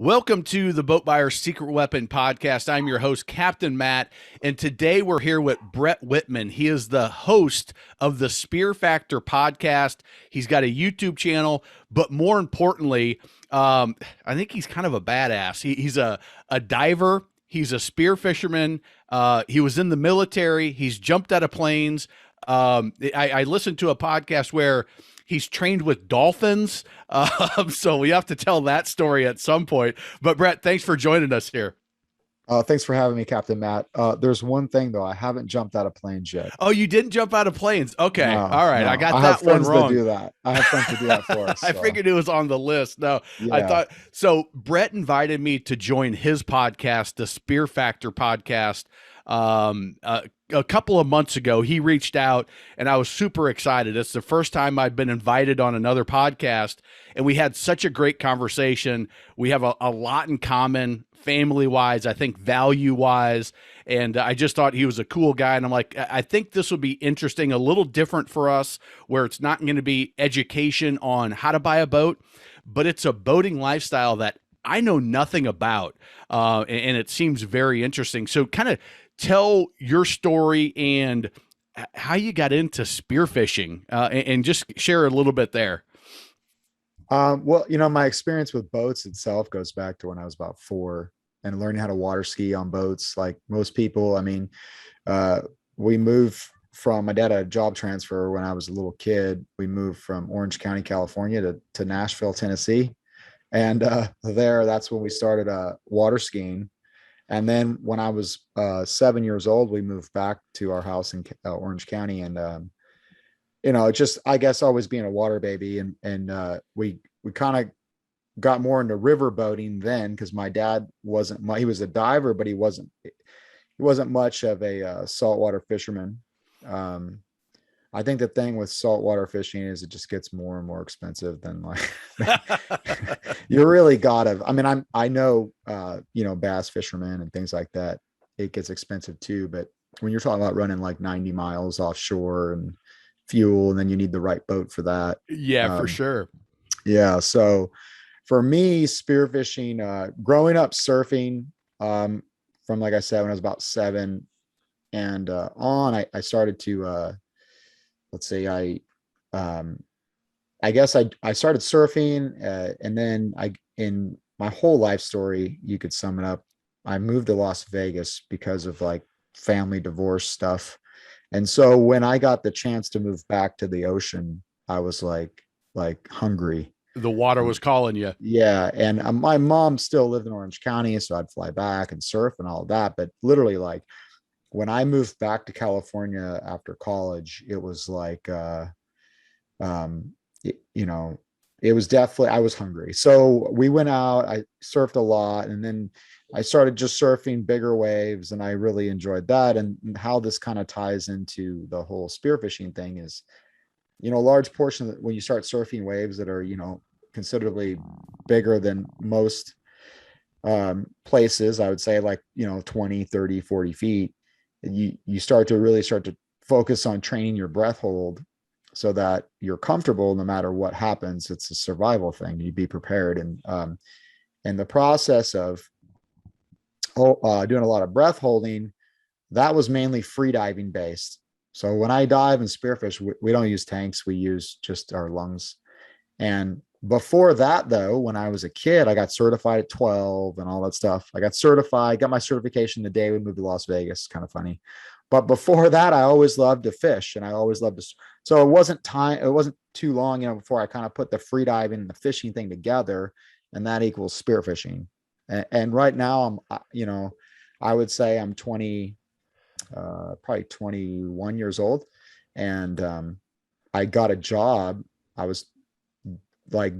Welcome to the Boat Buyer's Secret Weapon podcast. I'm your host, Captain Matt, and today we're here with Bret Whitman. He is the host of the SpearFactor podcast. He's got a YouTube channel, but more importantly, I think he's kind of a badass. He's a diver. He's a spear fisherman. He was in the military. He's jumped out of planes. I listened to a podcast where he's trained with dolphins. So we have to tell that story at some point. But Bret, thanks for joining us here. Thanks for having me, Captain Matt. There's one thing though, I haven't jumped out of planes yet. Oh, you didn't jump out of planes. Okay. No, All right. no. I got I that have one friends wrong. that do that. I have friends to do that for us. I So, figured it was on the list. No, I yeah. thought so. Bret invited me to join his podcast, the Spear Factor podcast. A couple of months ago, he reached out and I was super excited. It's the first time I've been invited on another podcast, and we had such a great conversation. We have a lot in common, family wise, I think value wise. And I just thought he was a cool guy. And I'm like, I think this will be interesting, a little different for us, where it's not going to be education on how to buy a boat, but it's a boating lifestyle that I know nothing about. And it seems very interesting. So kind of tell your story and how you got into spearfishing, and just share a little bit there. Well, my experience with boats itself goes back to when I was about 4 and learning how to water ski on boats. Like most people, we moved from, my dad had a job transfer when I was a little kid. We moved from Orange County, California to Nashville, Tennessee. And that's when we started water skiing. And then when I was 7 years old, we moved back to our house in Orange County. And, just, I guess, always being a water baby. And we kind of got more into river boating then, because my dad he was a diver, but he wasn't much of a saltwater fisherman. I think the thing with saltwater fishing is it just gets more and more expensive than like you really gotta. I know bass fishermen and things like that. It gets expensive too, but when you're talking about running like 90 miles offshore and fuel, and then you need the right boat for that. Yeah, for sure. Yeah. So for me, spearfishing, growing up surfing, from, like I said, when I was about 7 and I started to let's say I guess I started surfing, and then in my whole life story, you could sum it up. I moved to Las Vegas because of like family divorce stuff. And so when I got the chance to move back to the ocean, I was like hungry. The water was calling you. Yeah. And my mom still lived in Orange County, so I'd fly back and surf and all of that. But literally, like, when I moved back to California after college, it was like, it was definitely, I was hungry. So we went out, I surfed a lot, and then I started just surfing bigger waves, and I really enjoyed that. And how this kind of ties into the whole spearfishing thing is, a large portion of when you start surfing waves that are, considerably bigger than most places, I would say, like, 20, 30, 40 feet, you start to focus on training your breath hold so that you're comfortable no matter what happens. It's a survival thing. You be prepared. And the process of doing a lot of breath holding, that was mainly free diving based. So when I dive and spearfish, we don't use tanks. We use just our lungs. And before that, though, when I was a kid, I got certified at 12 and all that stuff. I got certified, got my certification the day we moved to Las Vegas. Kind of funny. But before that, I always loved to fish, and I always loved to. So it wasn't too long, before I kind of put the free diving and the fishing thing together, and that equals spearfishing. And right now I would say I'm 20, probably 21 years old. And I got a job. I was I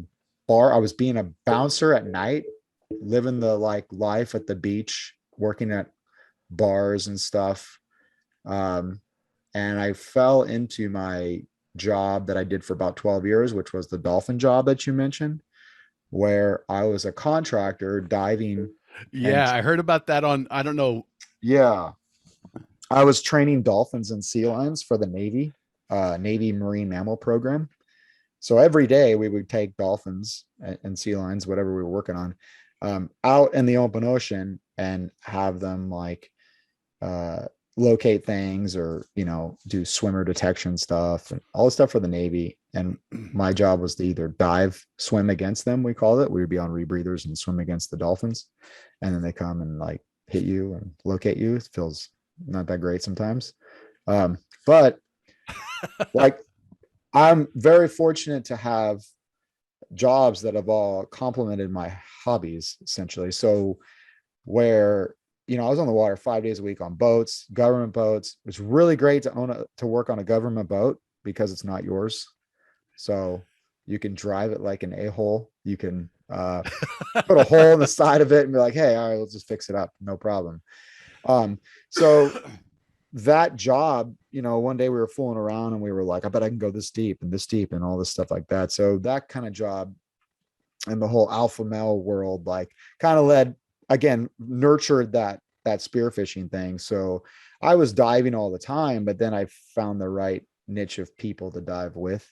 was being a bouncer at night, living the life at the beach, working at bars and stuff. And I fell into my job that I did for about 12 years, which was the dolphin job that you mentioned, where I was a contractor diving. Yeah, I heard about that on, I don't know. Yeah. I was training dolphins and sea lions for the Navy Marine Mammal Program. So every day we would take dolphins and sea lions, whatever we were working on, out in the open ocean and have them like locate things or, do swimmer detection stuff and all the stuff for the Navy. And my job was to either dive, swim against them, we called it. We would be on rebreathers and swim against the dolphins. And then they come and like hit you and locate you. It feels not that great sometimes. But like, I'm very fortunate to have jobs that have all complemented my hobbies, essentially. So where, I was on the water 5 days a week on boats, government boats. It's really great to work on a government boat because it's not yours. So you can drive it like an a-hole. You can put a hole in the side of it and be like, hey, all right, let's just fix it up. No problem. So that job, one day we were fooling around and we were like, I bet I can go this deep and all this stuff like that. So that kind of job and the whole alpha male world, like kind of nurtured that spearfishing thing. So I was diving all the time, but then I found the right niche of people to dive with.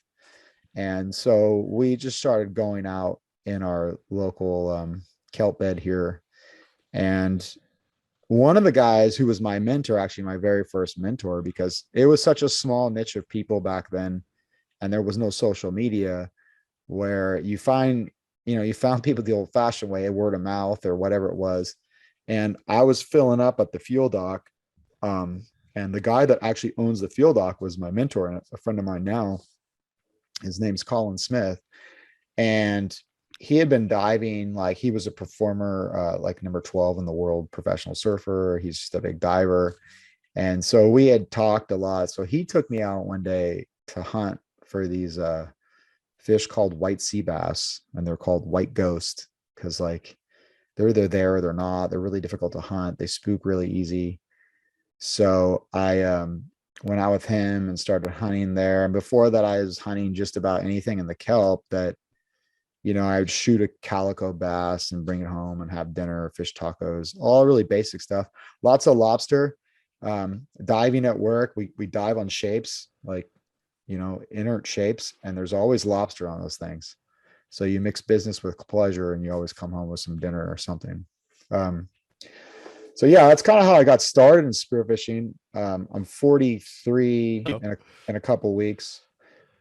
And so we just started going out in our local kelp bed here. And one of the guys who was my mentor, actually my very first mentor, because it was such a small niche of people back then, and there was no social media, where you found people the old fashioned way, word of mouth or whatever it was. And I was filling up at the fuel dock. And the guy that actually owns the fuel dock was my mentor and a friend of mine now. His name's Colin Smith. And he had been diving, like he was a performer, like number 12 in the world, professional surfer. He's just a big diver. And so we had talked a lot. So he took me out one day to hunt for these fish called white sea bass, and they're called white ghost because like they're either there or they're not. They're really difficult to hunt. They spook really easy. So I went out with him and started hunting there. And before that, I was hunting just about anything in the kelp that, I would shoot a calico bass and bring it home and have dinner, fish tacos, all really basic stuff. Lots of lobster. Diving at work, we dive on shapes, like, inert shapes, and there's always lobster on those things. So you mix business with pleasure and you always come home with some dinner or something. So yeah, that's kind of how I got started in spearfishing. I'm 43 in a couple weeks.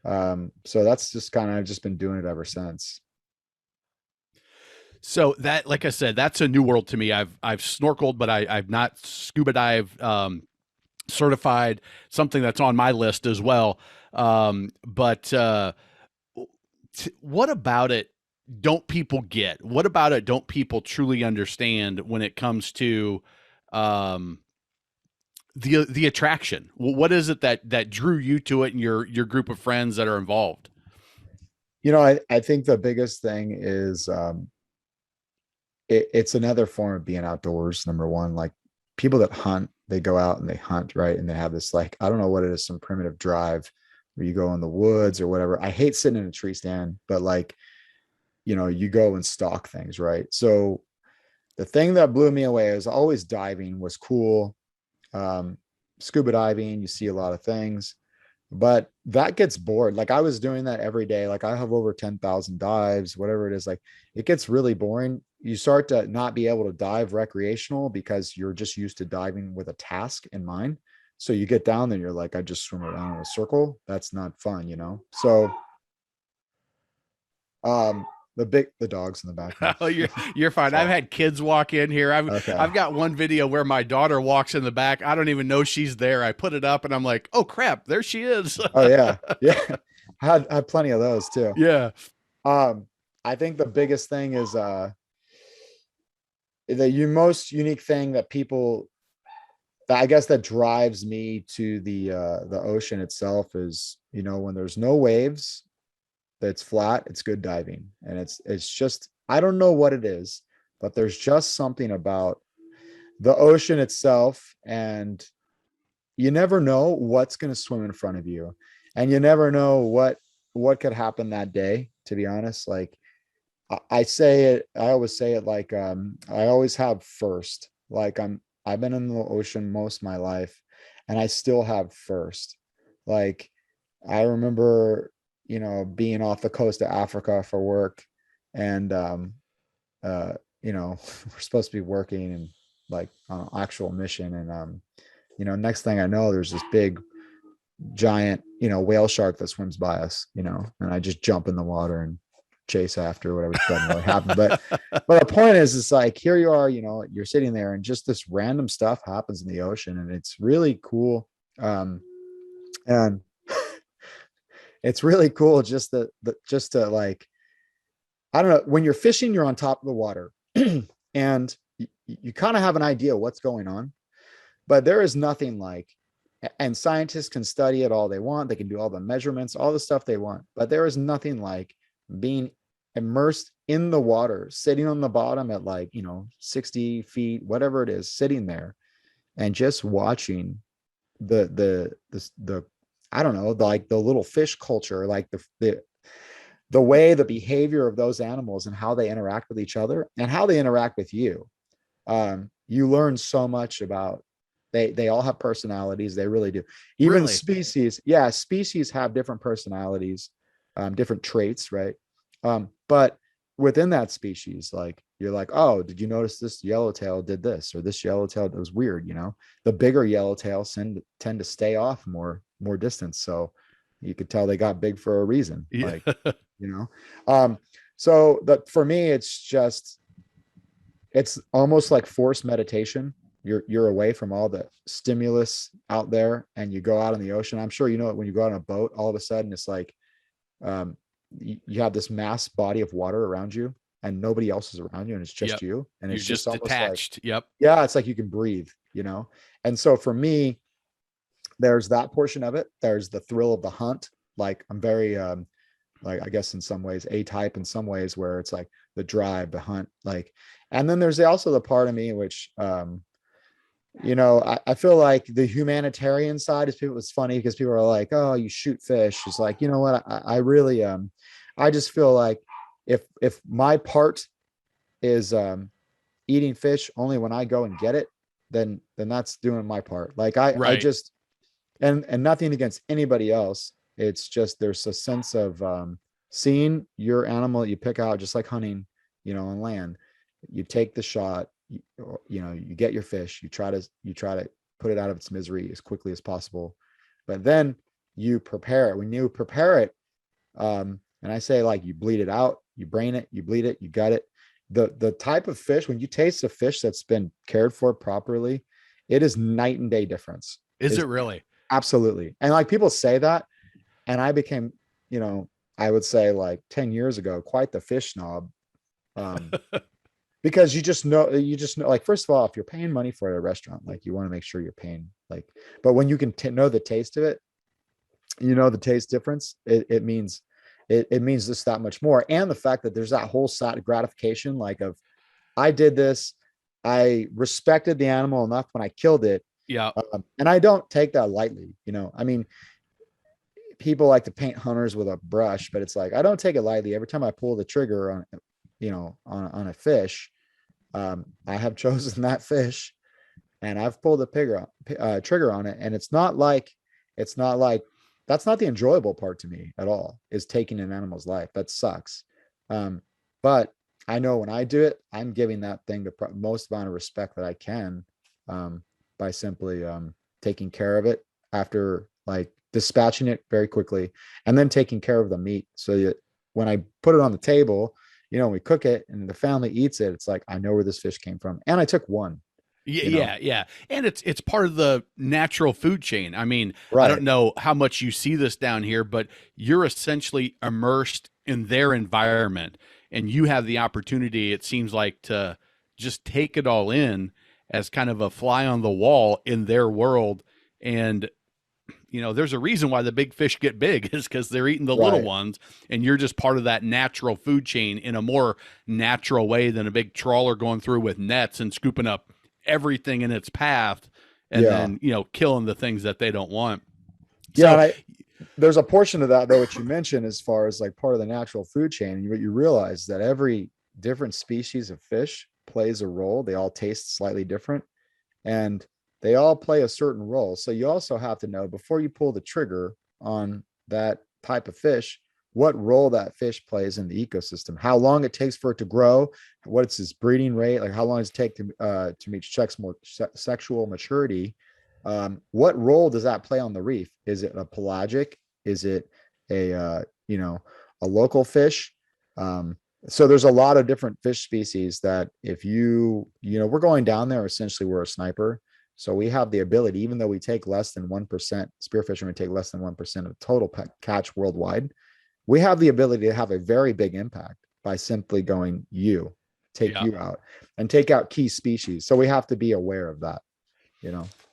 So that's just kind of, I've just been doing it ever since. So that, like I said, that's a new world to me. I've snorkeled, but I've not scuba dive certified, something that's on my list as well. But what about it don't people get? What about it don't people truly understand when it comes to the attraction? What is it that drew you to it and your group of friends that are involved? I think the biggest thing is it's another form of being outdoors. Number one, like people that hunt, they go out and they hunt, right? And they have this, like, I don't know what it is, some primitive drive where you go in the woods or whatever. I hate sitting in a tree stand, but like, you go and stalk things, right? So the thing that blew me away is always diving was cool. Scuba diving, you see a lot of things, but that gets bored. Like I was doing that every day. Like I have over 10,000 dives, whatever it is. Like it gets really boring. You start to not be able to dive recreational because you're just used to diving with a task in mind. So you get down there, you're like, I just swim around in a circle. That's not fun, So, the dogs in the background. Oh, you're fine. I've had kids walk in here. I've got one video where my daughter walks in the back. I don't even know she's there. I put it up and I'm like, oh crap, there she is. Oh yeah. Yeah. I had plenty of those too. Yeah. I think the biggest thing is the most unique thing that people, I guess, that drives me to the ocean itself is, when there's no waves, that's flat, it's good diving. And it's just, I don't know what it is, but there's just something about the ocean itself. And you never know what's going to swim in front of you. And you never know what could happen that day, to be honest. Like I always say it like, I always have first. Like I've been in the ocean most of my life and I still have first. Like I remember, being off the coast of Africa for work and we're supposed to be working and like on an actual mission. And, next thing I know, there's this big giant, whale shark that swims by us, and I just jump in the water and chase after whatever doesn't really happen. But the point is, it's like, here you are, you're sitting there and just this random stuff happens in the ocean, and it's really cool. And it's really cool just to like, I don't know, when you're fishing, you're on top of the water and you kind of have an idea what's going on, but there is nothing like, and scientists can study it all they want. They can do all the measurements, all the stuff they want, but there is nothing like being immersed in the water, sitting on the bottom at like, 60 feet, whatever it is, sitting there and just watching the I don't know, like the little fish culture, like the way, the behavior of those animals and how they interact with each other and how they interact with you. You learn so much about, they all have personalities. They really do. Even Really? species have different personalities, different traits. Right. But within that species, like, you're like, oh, did you notice this yellowtail did this, or this yellowtail that was weird? The bigger yellowtails tend to stay off more distance. So you could tell they got big for a reason. Yeah. Like, so that for me, it's almost like forced meditation. You're away from all the stimulus out there and you go out in the ocean. I'm sure when you go out on a boat, all of a sudden it's like, you have this mass body of water around you and nobody else is around you, and it's just you. And it's You're just detached. like, Yep. yeah, it's like you can breathe, And so for me, there's that portion of it. There's the thrill of the hunt. Like, I'm very, like, I guess in some ways A-type, in some ways where it's like the drive, the hunt, like, and then there's also the part of me, which, I feel like the humanitarian side is it's funny because people are like, oh, you shoot fish. It's like, you know what? I really, I just feel like if my part is, eating fish only when I go and get it, then that's doing my part. Like I just, and nothing against anybody else. It's just, there's a sense of, seeing your animal that you pick out, just like hunting, on land. You take the shot, you get your fish, you try to put it out of its misery as quickly as possible, but then you prepare it. When you prepare it, and I say, like, you bleed it out, you brain it, you bleed it, you gut it. The type of fish, when you taste a fish that's been cared for properly, it is night and day difference. Is it really? Absolutely. And like, people say that, and I became, I would say like 10 years ago, quite the fish snob. Because you just know, like, first of all, if you're paying money for it at a restaurant, like, you want to make sure you're paying, like, but when you can know the taste of it, the taste difference, it means just that much more. And the fact that there's that whole side of gratification, like, of, I did this, I respected the animal enough when I killed it. Yeah. And I don't take that lightly. I mean, people like to paint hunters with a brush, but it's like, I don't take it lightly. Every time I pull the trigger on, on a fish, I have chosen that fish and I've pulled the trigger on it. And it's not like, that's not the enjoyable part to me at all, is taking an animal's life. That sucks. But I know when I do it, I'm giving that thing the most amount of respect that I can, by simply, taking care of it after, like, dispatching it very quickly, and then taking care of the meat, so that when I put it on the table, we cook it and the family eats it, it's like, I know where this fish came from, and I took one. Yeah. And it's part of the natural food chain. I mean, right. I don't know how much you see this down here, but you're essentially immersed in their environment, and you have the opportunity, it seems like, to just take it all in as kind of a fly on the wall in their world. And there's a reason why the big fish get big, is because they're eating the little ones, and you're just part of that natural food chain in a more natural way than a big trawler going through with nets and scooping up everything in its path, and then, killing the things that they don't want. Yeah. So, there's a portion of that, though, which you mentioned, as far as like part of the natural food chain. And you realize that every different species of fish plays a role. They all taste slightly different, and they all play a certain role. So you also have to know, before you pull the trigger on that type of fish, what role that fish plays in the ecosystem, how long it takes for it to grow, what's its breeding rate, like how long does it take to reach sexual maturity. What role does that play on the reef? Is it a pelagic? Is it a a local fish? So there's a lot of different fish species that if we're going down there, essentially we're a sniper. So we have the ability, even though we take less than 1%, spearfishing would take less than 1% of total catch worldwide. We have the ability to have a very big impact by simply going take you out and take out key species. So we have to be aware of that,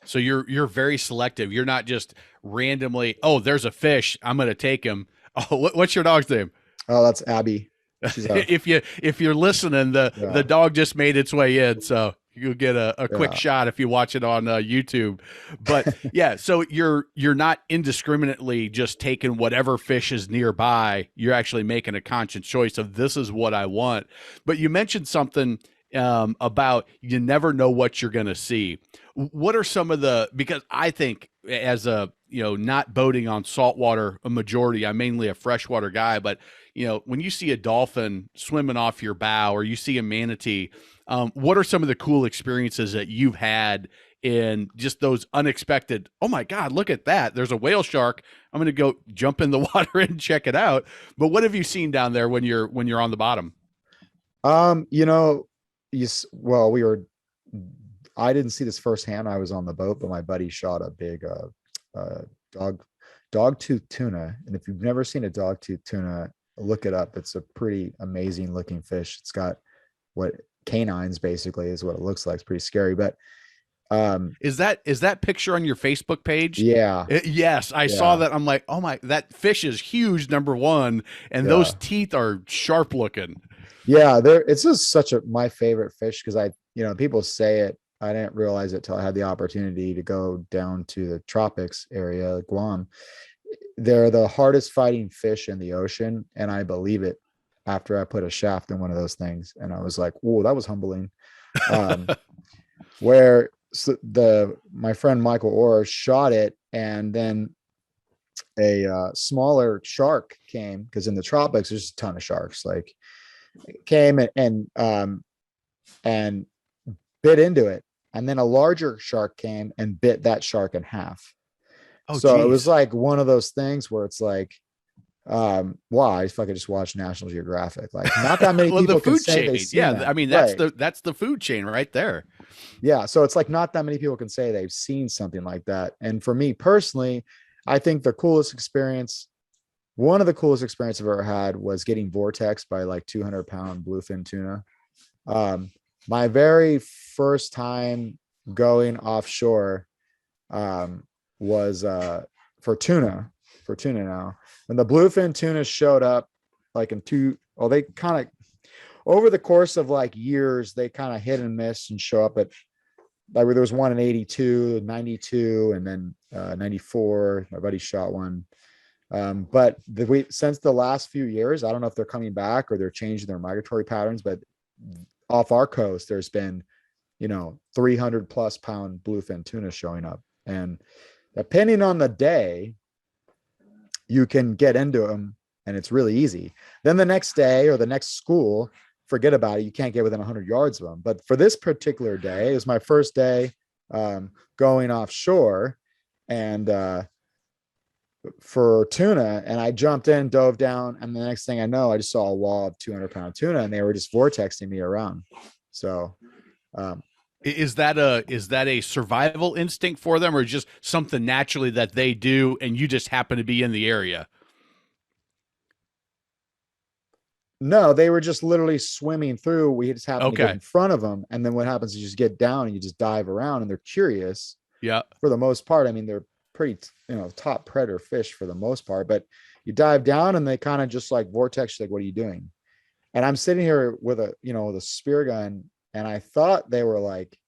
So you're very selective. You're not just randomly, oh, there's a fish, I'm going to take him. Oh, what's your dog's name? Oh, that's Abby. If you're listening, the dog just made its way in, so you'll get a quick shot if you watch it on YouTube. But yeah, so you're not indiscriminately just taking whatever fish is nearby. You're actually making a conscious choice of this is what I want. But you mentioned something about you never know what you're going to see. What are some of because I think as not boating on saltwater a majority, I'm mainly a freshwater guy, but when you see a dolphin swimming off your bow or you see a manatee, what are some of the cool experiences that you've had in just those unexpected, oh my God, look at that. There's a whale shark. I'm going to go jump in the water and check it out. But what have you seen down there when you're on the bottom? I didn't see this firsthand. I was on the boat, but my buddy shot a big dog-tooth tuna. And if you've never seen a dog-tooth tuna, look it up. It's a pretty amazing looking fish. It's got what canines basically is what it looks like. It's pretty scary, but is that picture on your Facebook page? Yeah. Yes, I saw that. I'm like, oh my, that fish is huge, number one, and those teeth are sharp looking. Yeah, it's just my favorite fish because people say it. I didn't realize it till I had the opportunity to go down to the tropics area, Guam. They're the hardest fighting fish in the ocean, and I believe it after I put a shaft in one of those things, and I was like, "Whoa, that was humbling." Where my friend Michael Orr shot it, and then a smaller shark came because in the tropics there's a ton of sharks. Like came and bit into it, and then a larger shark came and bit that shark in half. Oh, so geez. It was like one of those things where it's like, wow, if I could just watch National Geographic, like not that many people can say they've seen that. I mean, that's the food chain right there. Yeah. So it's like not that many people can say they've seen something like that. And for me personally, I think one of the coolest experiences I've ever had was getting vortexed by like 200-pound bluefin tuna. My very first time going offshore was for tuna now. When the bluefin tuna showed up, like they kind of over the course of like years, they kind of hit and miss and show up at like there was one in 82, 92, and then 94. My buddy shot one. But since the last few years, I don't know if they're coming back or they're changing their migratory patterns, but off our coast, there's been, 300+ pound bluefin tuna showing up. And depending on the day, you can get into them and it's really easy. Then the next day or the next school, forget about it. You can't get within 100 yards of them. But for this particular day, it was my first day going offshore and for tuna, and I jumped in, dove down, and the next thing I know, I just saw a wall of 200-pound tuna, and they were just vortexing me around. So, is that a survival instinct for them, or just something naturally that they do, and you just happen to be in the area? No, they were just literally swimming through. We just happened to get in front of them, and then what happens is you just get down and you just dive around, and they're curious. Yeah, for the most part. I mean, they're pretty, top predator fish for the most part, but you dive down and they kind of just like vortex, like, what are you doing? And I'm sitting here with a spear gun, and I thought they were like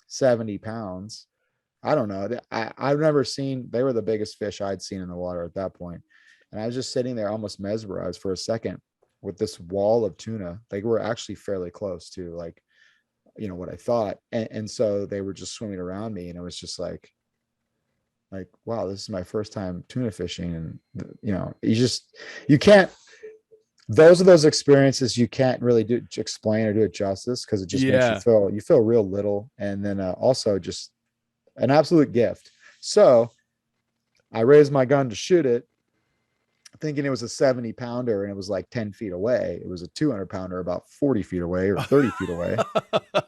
70 pounds. I don't know. I've never seen, they were the biggest fish I'd seen in the water at that point. And I was just sitting there almost mesmerized for a second with this wall of tuna. They were actually fairly close to like, what I thought. And so they were just swimming around me, and it was just like, like, wow, this is my first time tuna fishing. And, you know, you can't, those are those experiences you can't really explain or do it justice, because it just makes Yeah. you feel real little. And then also just an absolute gift. So I raised my gun to shoot it, thinking it was a 70 pounder, and it was like 10 feet away. It was a 200 pounder about 40 feet away or 30 feet away.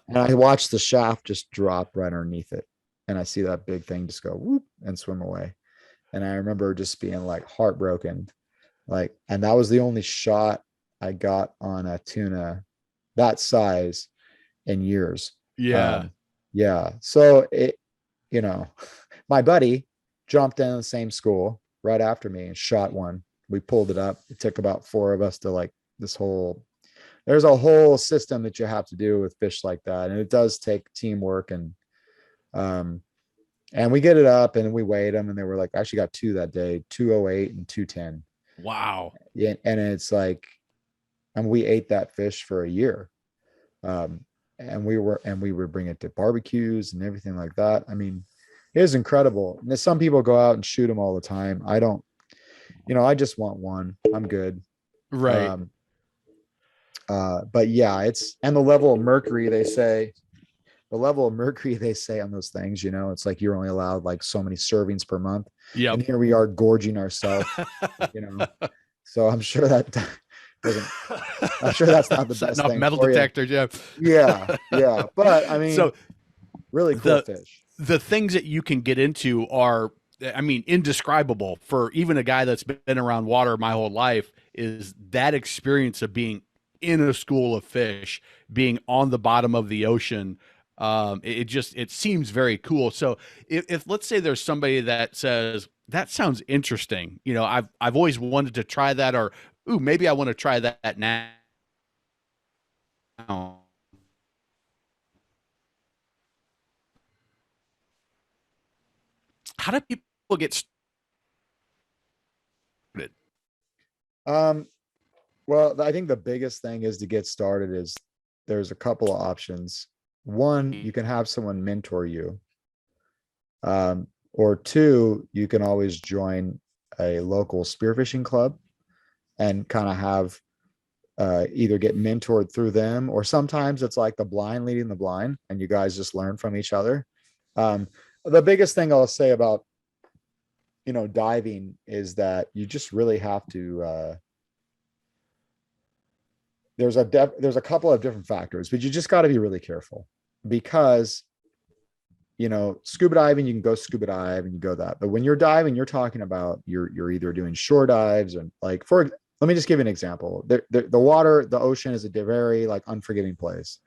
And I watched the shaft just drop right underneath it. And I see that big thing just go whoop and swim away. And I remember just being like heartbroken. Like, and that was the only shot I got on a tuna that size in years. Yeah. Yeah. So it, you know, my buddy jumped in the same school right after me and shot one. We pulled it up. It took about 4 of us to like there's a whole system that you have to do with fish like that. And it does take teamwork, and we get it up and we weighed them, and they were like, I actually got 2 that day, 208 and 210. Wow. Yeah. And it's like, and we ate that fish for a year. And we would bring it to barbecues and everything like that. I mean, it is incredible. And some people go out and shoot them all the time. I don't, you know, I just want one. I'm good. Right. But yeah, and the level of mercury they say on those things, you know, it's like you're only allowed like so many servings per month. Yep. And here we are gorging ourselves, you know. So I'm sure that's not the best Setting off thing metal for you. detectors. Yeah. Yeah. But I mean, So really cool fish. The things that you can get into are, I mean, indescribable for even a guy that's been around water my whole life. Is that experience of being in a school of fish, being on the bottom of the ocean. It seems very cool. So if let's say there's somebody that says that sounds interesting, you know, I've always wanted to try that, or ooh, maybe I want to try that now. How do people get started? Well, I think the biggest thing is to get started is there's a couple of options. One, you can have someone mentor you. Or 2, you can always join a local spearfishing club and kind of have either get mentored through them, or sometimes it's like the blind leading the blind and you guys just learn from each other. The biggest thing I'll say about, you know, diving is that you just really have to, there's a couple of different factors, but you just got to be really careful, because, you know, scuba diving, you can go scuba dive and you go that, but when you're diving, you're talking about you're either doing shore dives, and like, let me just give you an example. The water, the ocean is a very like unforgiving place.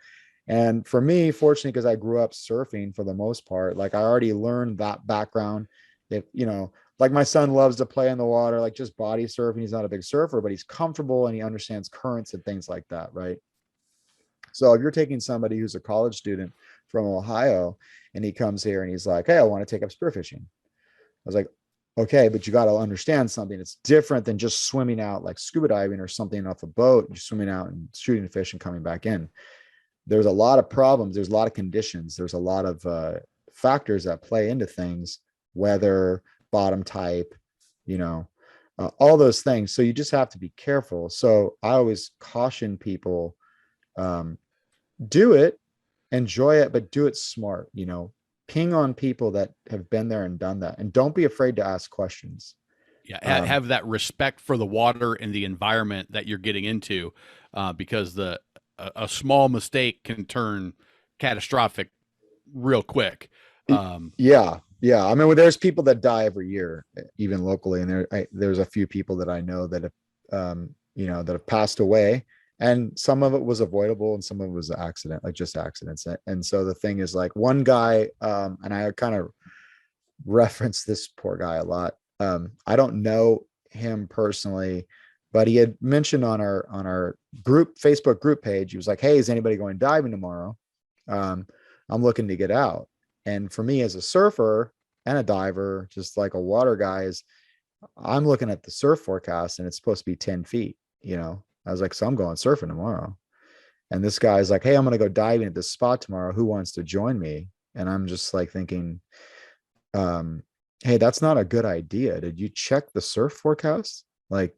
And for me, fortunately, because I grew up surfing for the most part, like I already learned that background. If, you know, like my son loves to play in the water, like just body surfing. He's not a big surfer, but he's comfortable and he understands currents and things like that, right? So if you're taking somebody who's a college student from Ohio and he comes here and he's like, hey, I want to take up spearfishing. I was like, okay, but you got to understand something. It's different than just swimming out like scuba diving or something off a boat. You're swimming out and shooting a fish and coming back in. There's a lot of problems. There's a lot of conditions. There's a lot of factors that play into things, weather, bottom type, you know, all those things. So you just have to be careful. So I always caution people, do it, enjoy it, but do it smart, you know, ping on people that have been there and done that. And don't be afraid to ask questions. Yeah. Have that respect for the water and the environment that you're getting into, because a small mistake can turn catastrophic real quick. Yeah. I mean, there's people that die every year, even locally, and there's a few people that I know that have, you know, that have passed away, and some of it was avoidable, and some of it was accident, like just accidents. And so the thing is, like one guy, and I kind of reference this poor guy a lot. I don't know him personally, but he had mentioned on our Facebook group page, he was like, hey, is anybody going diving tomorrow? I'm looking to get out. And for me as a surfer and a diver, just like a water guy, I'm looking at the surf forecast and it's supposed to be 10 feet, you know. I was like, so I'm going surfing tomorrow. And this guy's like, hey, I'm going to go diving at this spot tomorrow. Who wants to join me? And I'm just like thinking, hey, that's not a good idea. Did you check the surf forecast? Like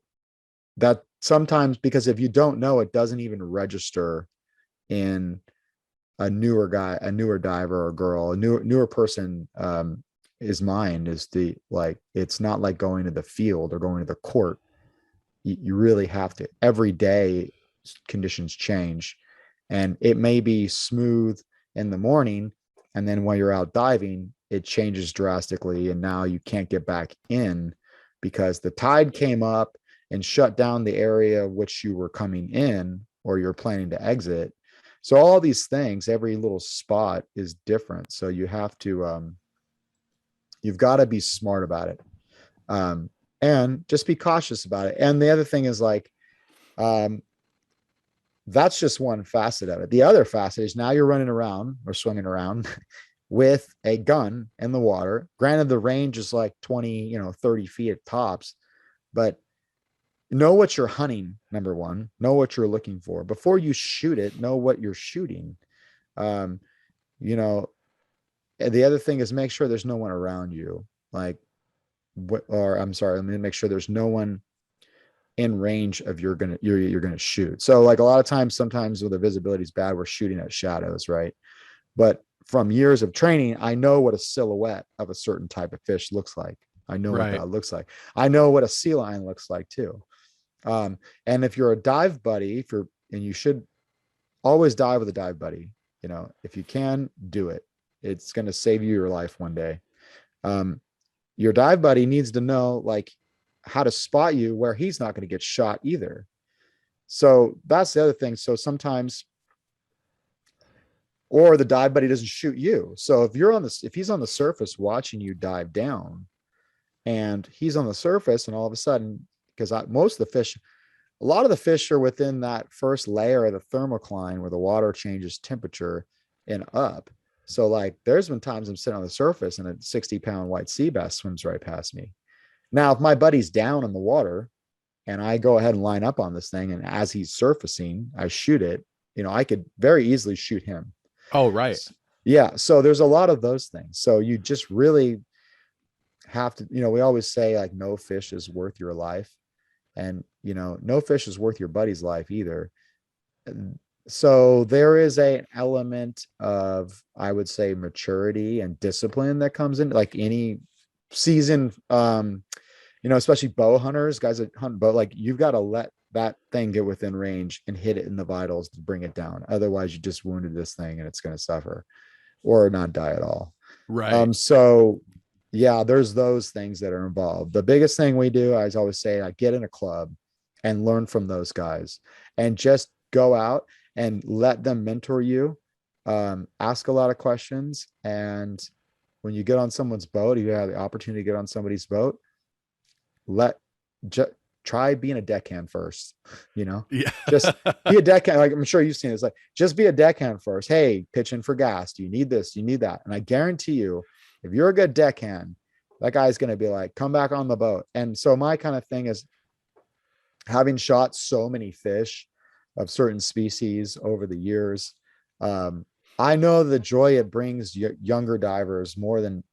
that sometimes, because if you don't know, it doesn't even register in a newer guy, a newer diver or girl, a newer person, his mind is the, like, it's not like going to the field or going to the court. You really have to, every day conditions change, and it may be smooth in the morning, and then when you're out diving it changes drastically, and now you can't get back in because the tide came up and shut down the area which you were coming in or you're planning to exit. So all these things, every little spot is different, so you have to you've got to be smart about it, and just be cautious about it. And the other thing is like, um, that's just one facet of it. The other facet is now you're running around or swimming around with a gun in the water. Granted, the range is like 20, 30 feet at tops, but know what you're hunting. Number one, know what you're looking for before you shoot it. Know what you're shooting. Um, you know, the other thing is make sure there's no one around you. Like, or I'm sorry, let me make sure there's no one in range of you're gonna shoot. So like a lot of times, sometimes when the visibility is bad, we're shooting at shadows, right? But from years of training, I know what a silhouette of a certain type of fish looks like. I know what that looks like. I know what a sea lion looks like too. And if you're a dive buddy, and you should always dive with a dive buddy, if you can, do it. It's going to save you your life one day. Your dive buddy needs to know like how to spot you where he's not going to get shot either. So that's the other thing. So sometimes, or the dive buddy doesn't shoot you. So if he's on the surface watching you dive down, and he's on the surface, and all of a sudden, because most of the fish, a lot of the fish are within that first layer of the thermocline where the water changes temperature and up. So like there's been times I'm sitting on the surface and a 60-pound white sea bass swims right past me. Now, if my buddy's down in the water and I go ahead and line up on this thing, and as he's surfacing, I shoot it, I could very easily shoot him. Oh, right. Yeah. So there's a lot of those things. So you just really have to, we always say like no fish is worth your life, and no fish is worth your buddy's life either. So there is an element of, I would say, maturity and discipline that comes in, like any season, especially bow hunters, guys that hunt bow, like you've got to let that thing get within range and hit it in the vitals to bring it down. Otherwise you just wounded this thing and it's going to suffer or not die at all. Right. So yeah, there's those things that are involved. The biggest thing we do, I always say, like, get in a club and learn from those guys, and just go out and let them mentor you. Ask a lot of questions. And when you get on someone's boat, you have the opportunity to get on somebody's boat, try being a deckhand first, Yeah. just be a deckhand. Like I'm sure you've seen it. It's like, just be a deckhand first. Hey, pitching for gas. Do you need this? Do you need that? And I guarantee you, if you're a good deckhand, that guy's going to be like, come back on the boat. And so my kind of thing is, having shot so many fish of certain species over the years, I know the joy it brings younger divers more than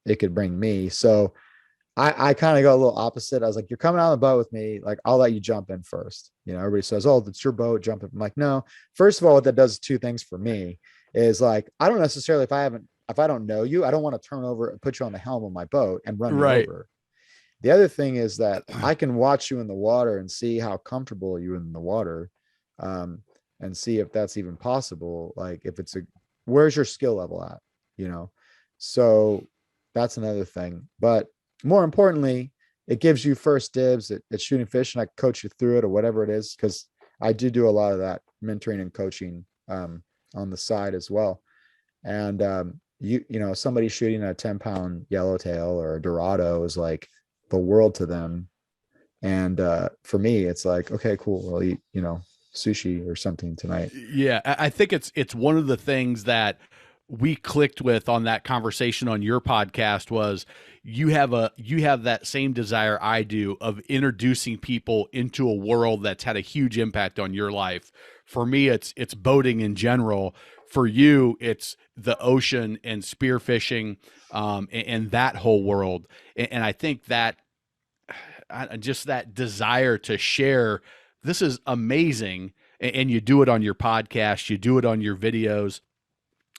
it could bring me. So I kind of go a little opposite. I was like, you're coming on the boat with me, like I'll let you jump in first. Everybody says, oh, it's your boat, jump in. I'm like, no. First of all, what that does two things for me is, like, I don't necessarily, if I don't know you, I don't want to turn over and put you on the helm of my boat and run you over. The other thing is that I can watch you in the water and see how comfortable you in the water, and see if that's even possible. Like if where's your skill level at, so that's another thing. But more importantly, it gives you first dibs at shooting fish, and I coach you through it or whatever it is. Cause I do a lot of that mentoring and coaching, on the side as well. And, somebody shooting a 10-pound yellowtail or a Dorado is like the world to them. And for me, it's like, okay, cool. I'll eat, sushi or something tonight. Yeah. I think it's one of the things that we clicked with on that conversation on your podcast was you have that same desire I do of introducing people into a world that's had a huge impact on your life. For me, it's boating in general. for you, it's the ocean and spearfishing, and that whole world. And I think that just that desire to share, this is amazing. And you do it on your podcast, you do it on your videos.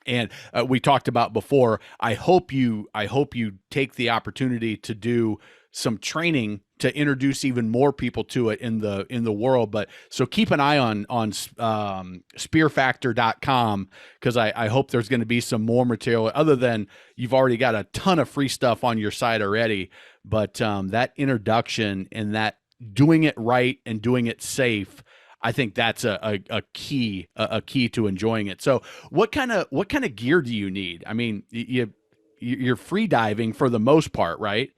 And we talked about before, I hope you take the opportunity to do some training to introduce even more people to it in the world. But so keep an eye on SpearFactor.com, because I hope there's going to be some more material, other than you've already got a ton of free stuff on your site already. But that introduction and that doing it right and doing it safe, I think that's a key to enjoying it. So what kind of gear do you need? I mean, you're free diving for the most part, right?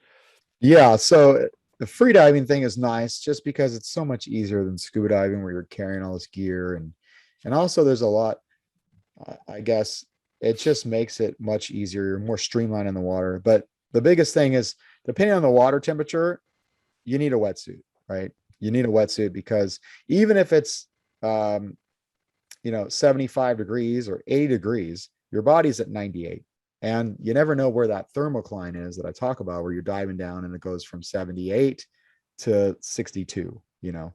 Yeah. So the free diving thing is nice just because it's so much easier than scuba diving, where you're carrying all this gear, and also there's a lot, I guess it just makes it much easier. You're more streamlined in the water. But the biggest thing is, depending on the water temperature, you need a wetsuit, right? You need a wetsuit, because even if it's 75 degrees or 80 degrees, your body's at 98. And you never know where that thermocline is that I talk about, where you're diving down and it goes from 78 to 62, and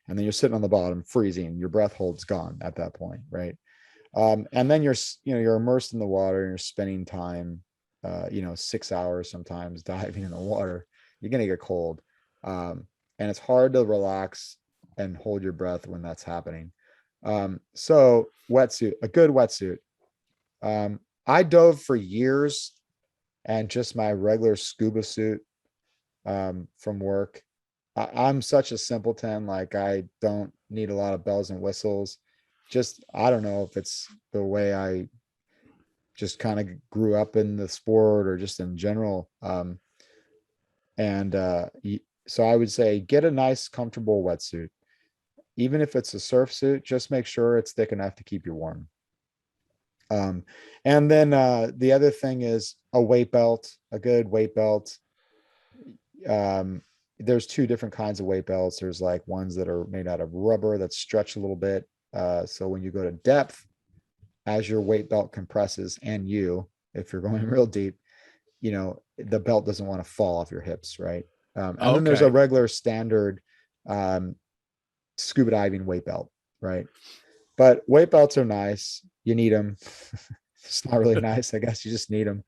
then you're sitting on the bottom freezing, your breath hold's gone at that point, right? And then you're immersed in the water and you're spending time, 6 hours sometimes diving in the water. You're going to get cold. And it's hard to relax and hold your breath when that's happening. So wetsuit, a good wetsuit. I dove for years and just my regular scuba suit from work. I'm such a simpleton. Like, I don't need a lot of bells and whistles. Just, I don't know if it's the way I just kind of grew up in the sport or just in general. So I would say get a nice, comfortable wetsuit. Even if it's a surf suit, just make sure it's thick enough to keep you warm. And then the other thing is a weight belt, a good weight belt. There's two different kinds of weight belts. There's like ones that are made out of rubber that stretch a little bit. So when you go to depth, as your weight belt compresses, and if you're going real deep, the belt doesn't want to fall off your hips, right? And then there's a regular standard scuba diving weight belt, right? But weight belts are nice. You need them. It's not really nice, I guess. You just need them.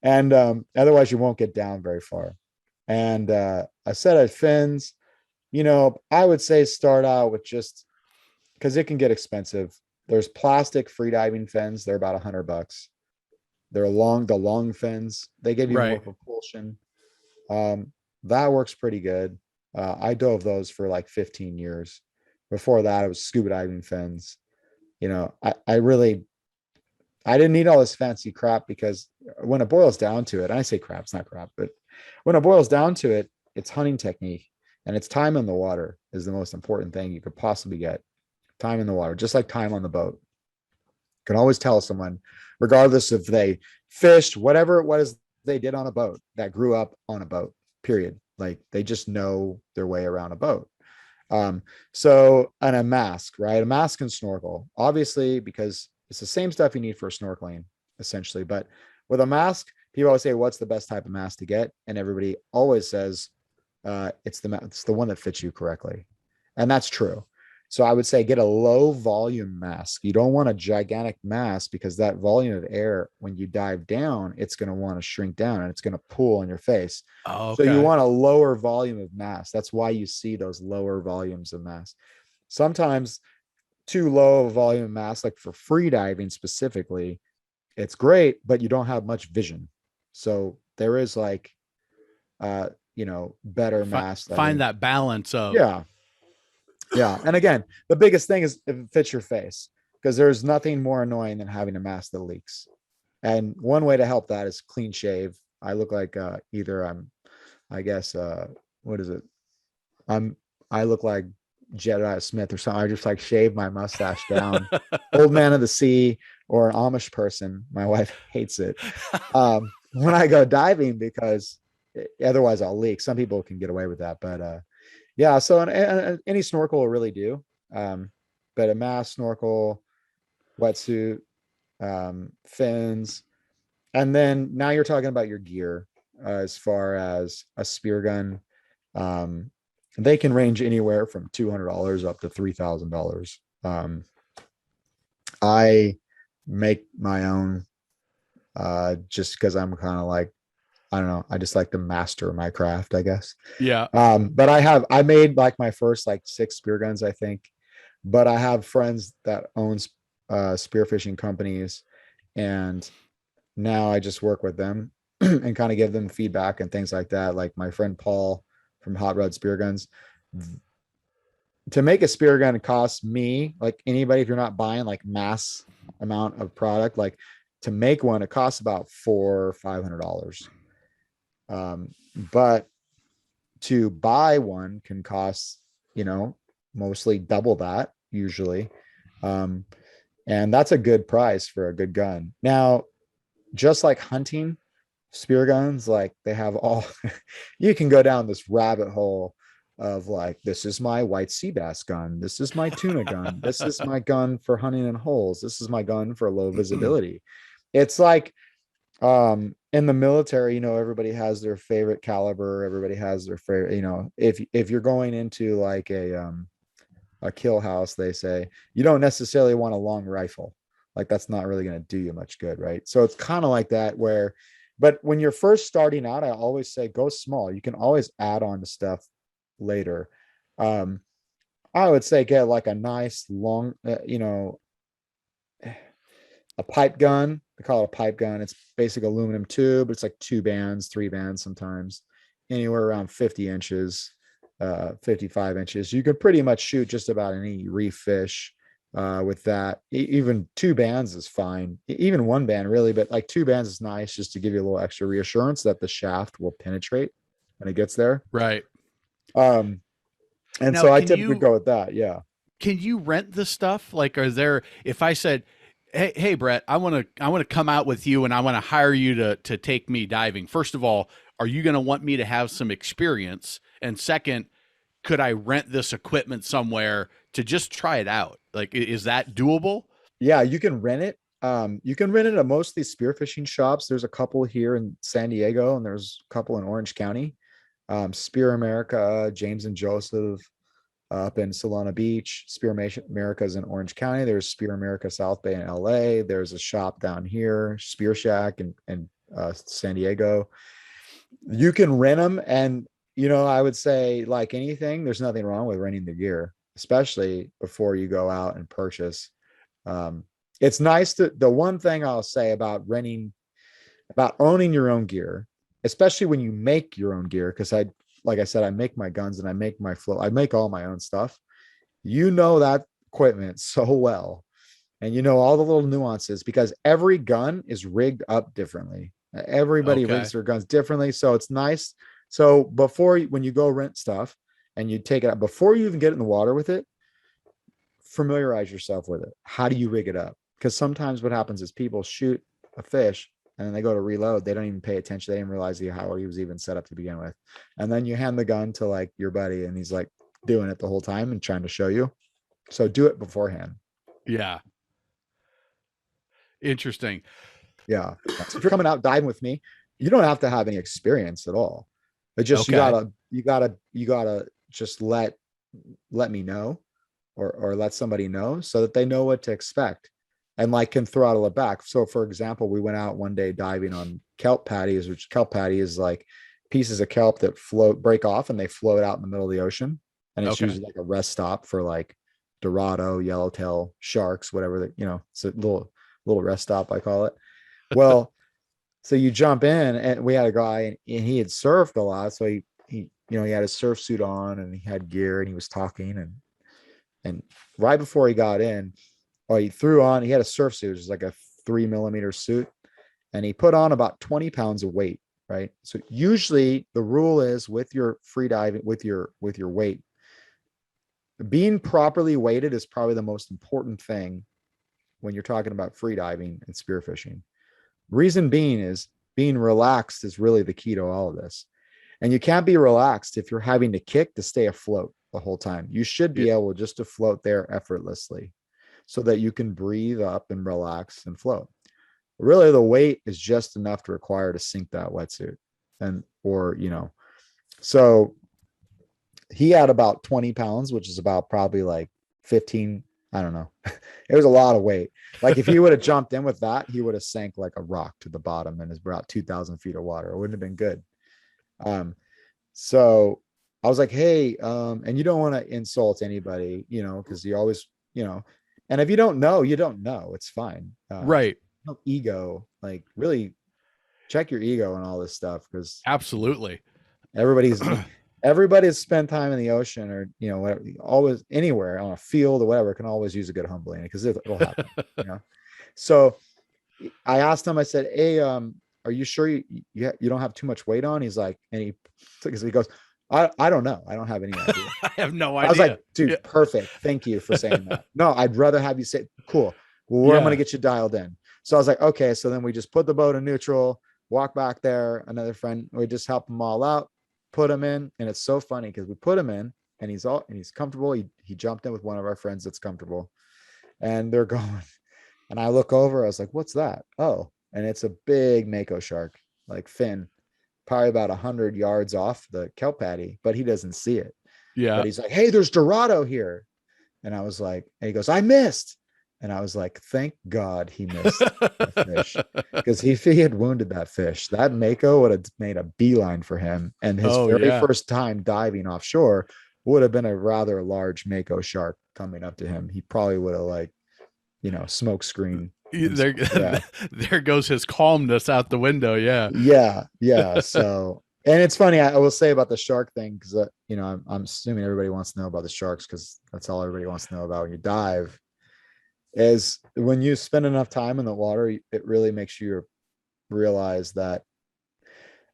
And otherwise you won't get down very far. And a set of fins, I would say start out with, just because it can get expensive. There's plastic freediving fins. They're about $100. They're the long fins. They give you more propulsion. That works pretty good. I dove those for like 15 years. Before that, it was scuba diving fins. I didn't need all this fancy crap, because when it boils down to it, and I say crap, it's not crap, but when it boils down to it, it's hunting technique, and it's time in the water is the most important thing you could possibly get. Time in the water, just like time on the boat. You can always tell someone, regardless if they fished, whatever it was they did on a boat, that grew up on a boat, period. Like, they just know their way around a boat. And a mask, right? A mask and snorkel, obviously, because it's the same stuff you need for snorkeling, essentially. But with a mask, people always say, what's the best type of mask to get? And everybody always says, it's the one that fits you correctly. And that's true. So I would say get a low volume mask. You don't want a gigantic mask, because that volume of air, when you dive down, it's going to want to shrink down and it's going to pool on your face. Oh, okay. So you want a lower volume of mask. That's why you see those lower volumes of mask. Sometimes too low of a volume of mask, like for free diving specifically, it's great, but you don't have much vision. So there is better masks. Find that balance of, yeah. And again, the biggest thing is if it fits your face, because there's nothing more annoying than having a mask that leaks. And one way to help that is clean shave. I look like I look like Jedi Smith or something. I just shave my mustache down. Old man of the sea, or an Amish person. My wife hates it when I go diving, because otherwise I'll leak. Some people can get away with that, but yeah. So any snorkel will really do. But a mask, snorkel, wetsuit, fins. And then now you're talking about your gear, as far as a spear gun. They can range anywhere from $200 up to $3,000. I make my own, just because I'm kind of like, I don't know, I just like to master my craft, I guess. Yeah. But I made like my first like 6 spear guns, I think. But I have friends that owns spearfishing companies, and now I just work with them and kind of give them feedback and things like that. Like my friend Paul from Hot Rod Spear Guns. To make a spear gun costs me, like anybody, if you're not buying like mass amount of product, like to make one, it costs about $400 or $500. But to buy one can cost, mostly double that usually. And that's a good price for a good gun. Now, just like hunting spear guns, like they have all, you can go down this rabbit hole of like, this is my white sea bass gun. This is my tuna gun. This is my gun for hunting in holes. This is my gun for low visibility. It's like, in the military, everybody has their favorite caliber. Everybody has their favorite, if you're going into like a kill house, they say you don't necessarily want a long rifle. Like that's not really going to do you much good. Right. So it's kind of like that but when you're first starting out, I always say, go small. You can always add on to stuff later. I would say get like a nice long, a pipe gun. They call it a pipe gun. It's basic aluminum tube. It's like 2 bands, 3 bands sometimes, anywhere around 50 inches, 55 inches. You can pretty much shoot just about any reef fish with that. Even 2 bands is fine. Even 1 band really, but like 2 bands is nice just to give you a little extra reassurance that the shaft will penetrate when it gets there. Right. And now, so I typically go with that. Yeah. Can you rent the stuff? Like, if I said, Hey, Bret, I want to come out with you and I want to hire you to take me diving. First of all, are you going to want me to have some experience? And second, could I rent this equipment somewhere to just try it out? Like, is that doable? Yeah, you can rent it. You can rent it at most of these spearfishing shops. There's a couple here in San Diego, and there's a couple in Orange County. Spear America, James and Joseph up in Solana Beach. Spear America is in Orange County. There's Spear America South Bay in LA. There's a shop down here, Spear Shack in San Diego. You can rent them, and I would say, like anything, there's nothing wrong with renting the gear, especially before you go out and purchase. It's nice the one thing I'll say about owning your own gear, especially when you make your own gear, because like I said, I make my guns and I make my float. I make all my own stuff. That equipment so well. And all the little nuances, because every gun is rigged up differently. Everybody rigs their guns differently. So it's nice. So when you go rent stuff and you take it out, before you even get in the water with it, familiarize yourself with it. How do you rig it up? Because sometimes what happens is people shoot a fish and then they go to reload. They don't even pay attention. They didn't realize how he was even set up to begin with. And then you hand the gun to like your buddy and he's like doing it the whole time and trying to show you. So do it beforehand. Yeah. Interesting. Yeah. So if you're coming out diving with me, you don't have to have any experience at all. But just you gotta just let me know or let somebody know so that they know what to expect and like can throttle it back. So for example, we went out one day diving on kelp patties, which kelp patty is like pieces of kelp that break off and they float out in the middle of the ocean. And it's usually like a rest stop for like Dorado, yellowtail sharks, whatever it's a little rest stop, I call it. Well, so you jump in, and we had a guy and he had surfed a lot. So he had his surf suit on and he had gear and he was talking and right before he got in, he had a surf suit, which is like a 3mm suit. And he put on about 20 pounds of weight. Right. So usually the rule is with your free diving, with your weight, being properly weighted is probably the most important thing when you're talking about free diving and spearfishing. Reason being is being relaxed is really the key to all of this. And you can't be relaxed if you're having to kick to stay afloat the whole time. You should be able just to float there effortlessly. so that you can breathe up and relax and float. Really, the weight is just enough to require to sink that wetsuit. And, or, so he had about 20 pounds, which is about probably like 15. I don't know. It was a lot of weight. Like if he would have jumped in with that, he would have sank like a rock to the bottom and is about 2,000 feet of water. It wouldn't have been good. So I was like, hey, and you don't want to insult anybody, because you always, and if you don't know, you don't know. It's fine. Right. No ego, like really check your ego and all this stuff, because absolutely everybody's spent time in the ocean or whatever, always anywhere on a field or whatever, can always use a good humbling, because it'll happen. So I asked him, I said, hey, are you sure you don't have too much weight on? He's like, and he goes, I don't know, I don't have any idea. I have no idea. I was like, dude, perfect, thank you for saying that. No, I'd rather have you say, cool, well, I'm gonna get you dialed in. So I was like, okay. So then we just put the boat in neutral, walk back there, another friend, we just help them all out, put him in. And it's so funny because we put him in and he's comfortable. He jumped in with one of our friends that's comfortable, and they're going. And I look over, I was like, what's that? Oh, and it's a big mako shark, like fin, probably about 100 yards off the kelp patty, but he doesn't see it. Yeah. But he's like, hey, there's Dorado here. And I was like, and he goes, I missed. And I was like, thank God he missed the fish, because if he had wounded that fish, that mako would have made a beeline for him. And his first time diving offshore would have been a rather large mako shark coming up to him. He probably would have smoke screen. There goes his calmness out the window. Yeah. Yeah. So, and it's funny, I will say about the shark thing, because, I'm assuming everybody wants to know about the sharks, because that's all everybody wants to know about when you dive. Is when you spend enough time in the water, it really makes you realize that,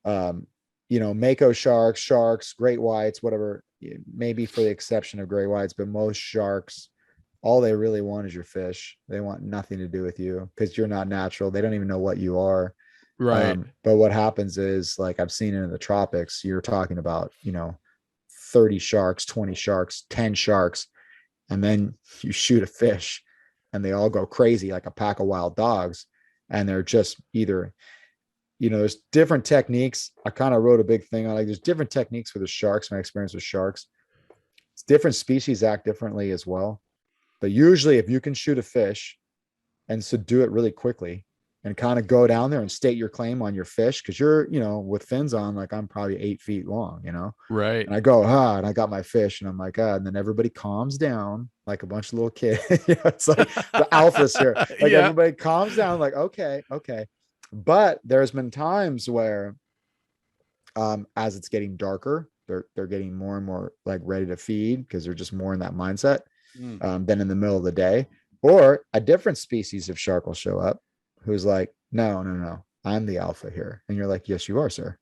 mako sharks, great whites, whatever, maybe for the exception of great whites, but most sharks, all they really want is your fish. They want nothing to do with you because you're not natural. They don't even know what you are. Right. But what happens is, like I've seen it in the tropics, you're talking about, 30 sharks, 20 sharks, 10 sharks, and then you shoot a fish and they all go crazy like a pack of wild dogs. And they're just either, there's different techniques. I kind of wrote a big thing on, like, there's different techniques for the sharks. My experience with sharks, it's different species act differently as well. But usually if you can shoot a fish and so do it really quickly and kind of go down there and state your claim on your fish, because you're, with fins on, like I'm probably 8 feet long, Right. And I go, and I got my fish, and I'm like, and then everybody calms down like a bunch of little kids. It's like the alphas here. Like everybody calms down, like, okay. But there's been times where, as it's getting darker, they're getting more and more like ready to feed because they're just more in that mindset than in the middle of the day. Or a different species of shark will show up who's like, no, I'm the alpha here. And you're like, yes, you are, sir.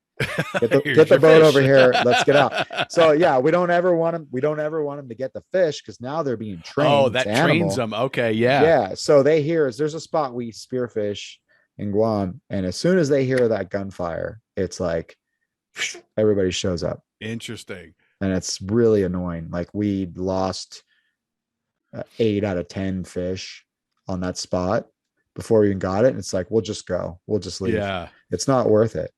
Get the boat over here. Let's get out. So yeah, we don't ever want them to get the fish, because now they're being trained. Oh, that trains them. Okay. Yeah. Yeah. So they hear, there's a spot we spearfish in Guam, and as soon as they hear that gunfire, it's like everybody shows up. Interesting. And it's really annoying. Like we lost 8 out of 10 fish on that spot before we even got it. And it's like, we'll just go. We'll just leave. Yeah. It's not worth it.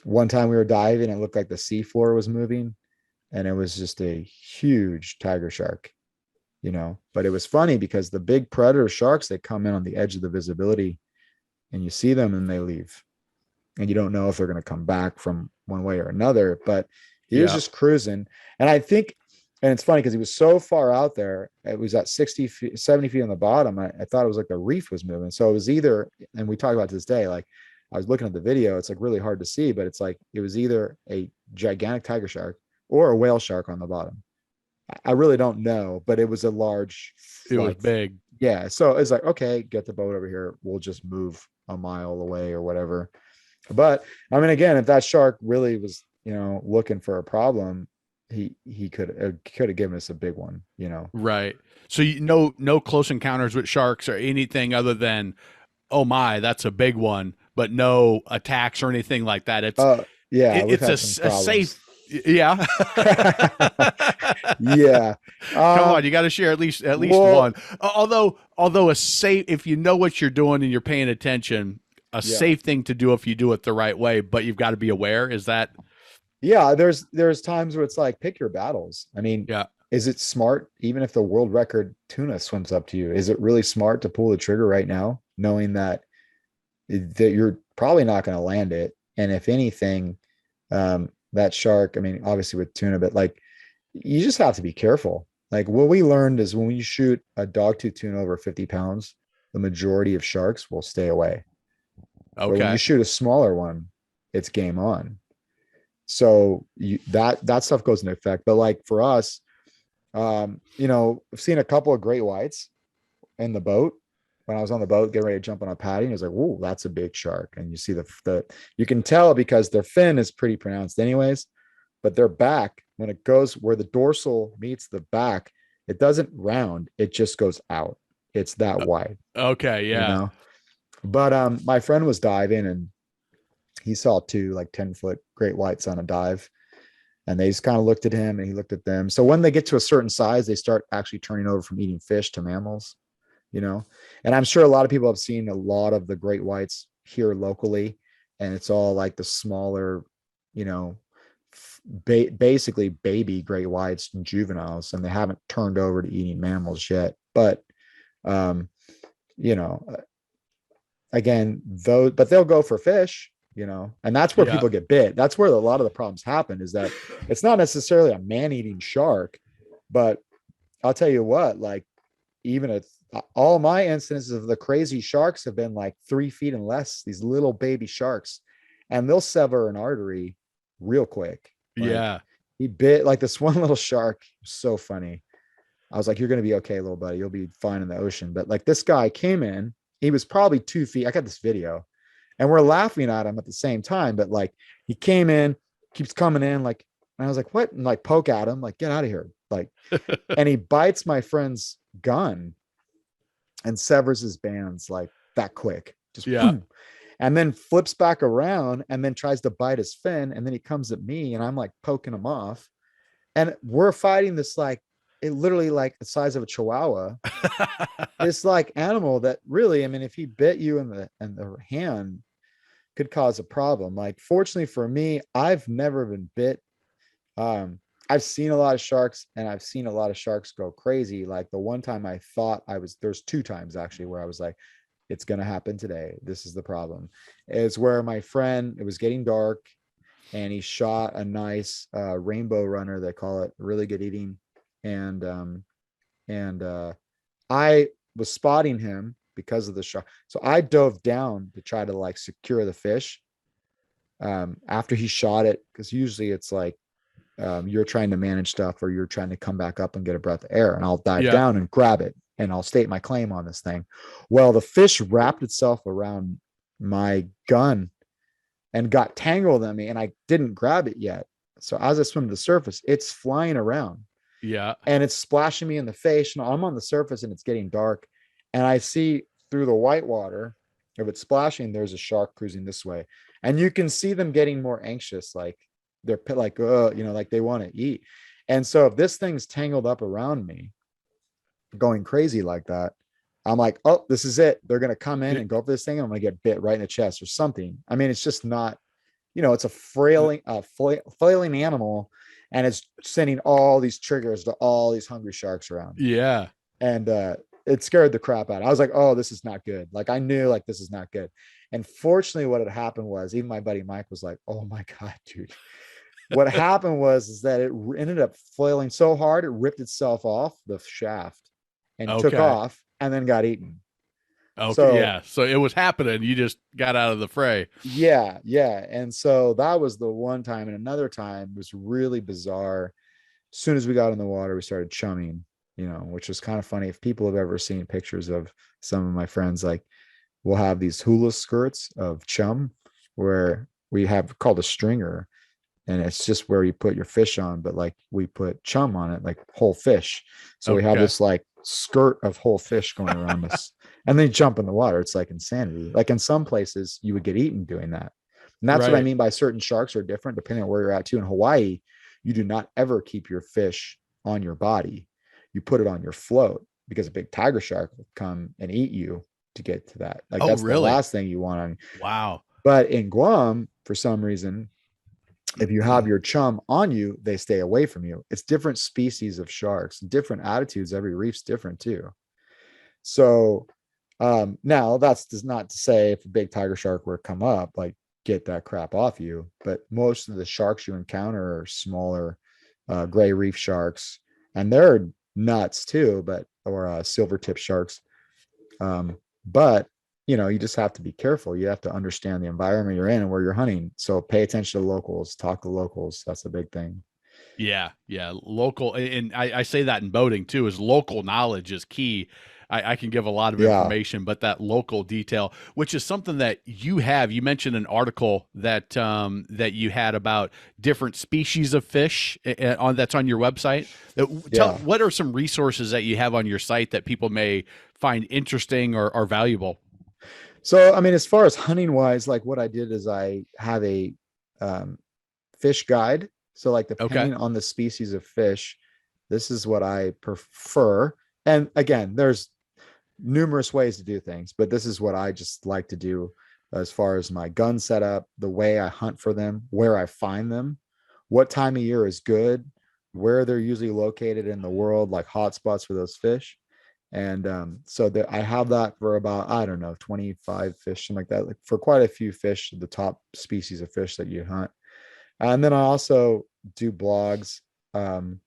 One time we were diving, it looked like the seafloor was moving, and it was just a huge tiger shark, but it was funny because the big predator sharks, they come in on the edge of the visibility and you see them and they leave, and you don't know if they're going to come back from one way or another, but he was just cruising. And I think, and it's funny because he was so far out there, it was at 60 feet, 70 feet on the bottom. I thought it was like the reef was moving. So it was either, and we talk about to this day, like I was looking at the video, it's like really hard to see, but it's like, it was either a gigantic tiger shark or a whale shark on the bottom. I really don't know, but it was a large. It was big. Yeah. So it's like, okay, get the boat over here. We'll just move a mile away or whatever. But I mean, again, if that shark really was, looking for a problem, he could have given us a big one, Right. So no close encounters with sharks or anything other than, oh my, that's a big one, but no attacks or anything like that. It's it's a safe. Yeah. Yeah. Come on, you got to share at least Well, one. Although a safe, if you know what you're doing and you're paying attention, a yeah. safe thing to do if you do it the right way, but you've got to be aware. Is that? Yeah, there's times where it's like pick your battles. I mean, Yeah. is it smart, even if the world record tuna swims up to you, is it really smart to pull the trigger right now, knowing that you're probably not going to land it? And if anything, that shark, I mean, obviously with tuna, but like you just have to be careful. Like what we learned is when you shoot a dogtooth tuna over 50 pounds, the majority of sharks will stay away. But when you Okay. shoot a smaller one, it's game on. So that stuff goes into effect. But like for us, I've seen a couple of great whites in the boat. When I was on the boat getting ready to jump on a padding, I was like, "Whoa, that's a big shark!" And you see the you can tell because their fin is pretty pronounced, anyways. But their back, when it goes where the dorsal meets the back, it doesn't round; it just goes out. It's that wide, Okay. you Yeah. know. But my friend was diving and he saw two like 10-foot great whites on a dive, and they just kind of looked at him and he looked at them. So when they get to a certain size, they start actually turning over from eating fish to mammals, you know. And I'm sure a lot of people have seen a lot of the great whites here locally, and it's all like the smaller, you know, basically baby great whites and juveniles, and they haven't turned over to eating mammals yet. But um, you know, again, though, but they'll go for fish, you know, and that's where Yeah. people get bit. That's where a lot of the problems happen, is that it's not necessarily a man-eating shark, but I'll tell you what, like even at all my instances of the crazy sharks have been like 3 feet and less, these little baby sharks, and they'll sever an artery real quick. Like Yeah. he bit like this one little shark, so funny. I was like, you're going to be okay, little buddy. You'll be fine in the ocean. But like this guy came in, he was probably 2 feet. I got this video and we're laughing at him at the same time. But like he came in, keeps coming in, like, and I was like, what? And like poke at him, like, get out of here. Like, and he bites my friend's gun and severs his bands like that quick. Just Yeah. boom. And then flips back around and then tries to bite his fin. And then he comes at me and I'm like poking him off. And we're fighting this like, it literally like the size of a chihuahua. This like animal that really, I mean, if he bit you in the hand, could cause a problem. Like, fortunately for me, I've never been bit. I've seen a lot of sharks and I've seen a lot of sharks go crazy. Like the one time I thought there's 2 times actually where I was like, it's going to happen today. This is the problem. Is where my friend, it was getting dark and he shot a nice rainbow runner, they call it, really good eating. And I was spotting him because of the shark. So I dove down to try to like secure the fish after he shot it, because usually it's like you're trying to manage stuff or you're trying to come back up and get a breath of air, and I'll dive Yeah. down and grab it and I'll state my claim on this thing. Well, the fish wrapped itself around my gun and got tangled on me, and I didn't grab it yet. So as I swim to the surface, it's flying around Yeah. and it's splashing me in the face. And I'm on the surface and it's getting dark. And I see through the white water, if it's splashing, there's a shark cruising this way. And you can see them getting more anxious, like they're like, like they want to eat. And so if this thing's tangled up around me, going crazy like that, I'm like, oh, this is it. They're going to come in and go for this thing. And I'm going to get bit right in the chest or something. I mean, it's just not, it's a flailing animal, and it's sending all these triggers to all these hungry sharks around. Yeah. And it scared the crap out. I was like, oh, this is not good. Like I knew like this is not good. And fortunately what had happened was, even my buddy Mike was like, oh my God, dude. What happened is that it ended up flailing so hard, it ripped itself off the shaft and took Okay. off and then got eaten. Okay. So, Yeah. So it was happening. You just got out of the fray. Yeah. And so that was the one time. And another time was really bizarre. As soon as we got in the water, we started chumming, which was kind of funny. If people have ever seen pictures of some of my friends, like we'll have these hula skirts of chum where we have called a stringer. And it's just where you put your fish on, but like we put chum on it, like whole fish. So we have this like skirt of whole fish going around us, and then you jump in the water. It's like insanity. Like in some places you would get eaten doing that. And that's what I mean by certain sharks are different depending on where you're at too. In Hawaii, you do not ever keep your fish on your body. You put it on your float because a big tiger shark will come and eat you to get to that. Like, Oh, that's the really? last thing you want on. Wow. But in Guam, for some reason, if you have your chum on you, they stay away from you. It's different species of sharks, different attitudes. Every reef's different too. So now that's not to say if a big tiger shark were to come up, like, get that crap off you. But most of the sharks you encounter are smaller gray reef sharks, and they're nuts too, or silver tip sharks. But you just have to be careful. You have to understand the environment you're in and where you're hunting. So pay attention to locals, talk to locals. That's a big thing. Yeah. Yeah. Local. And I say that in boating too, is local knowledge is key. I can give a lot of information, but that local detail, which is something that you mentioned an article that, that you had about different species of fish that's on your website. What are some resources that you have on your site that people may find interesting or valuable? So, I mean, as far as hunting wise, like, what I did is I have a fish guide. So, like, depending on the species of fish, this is what I prefer. And again, there's numerous ways to do things, but this is what I just like to do as far as my gun setup, the way I hunt for them, where I find them, what time of year is good, where they're usually located in the world, like hotspots for those fish. And so I have that for about, I don't know, 25 fish, something like that, like for quite a few fish, the top species of fish that you hunt. And then I also do blogs. The